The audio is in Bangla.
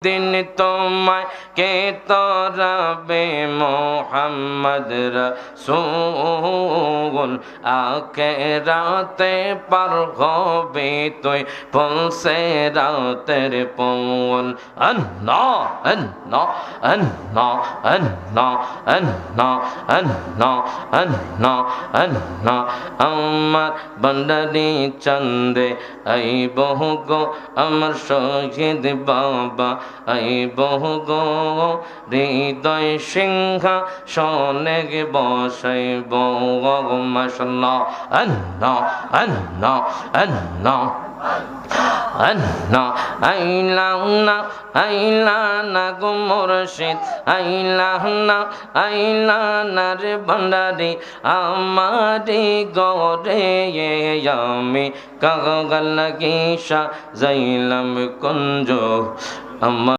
दिन তোমায় কে তরাবে মোহাম্মদ রসূল আখিরাতে পার হবে তুই পৌঁছে রাতের পৌল আল্লাহ আল্লাহ আল্লাহ আল্লাহ আল্লাহ আল্লাহ আল্লাহ আল্লাহ আমার বন্দরি চন্দে আই বহু গো আমার শহীদ বাবা আই বহু গো হৃদয় সিংহা শোনে বসাইব মাশাআল্লাহ আল্লাহ আল্লাহ আল্লাহ আল্লাহ আইলা না গো মুর্শিদ আইলা না রে ভণ্ডারি আমারি গরে আমি কাগল লাগিসা যাইলাম কুঞ্জ আমার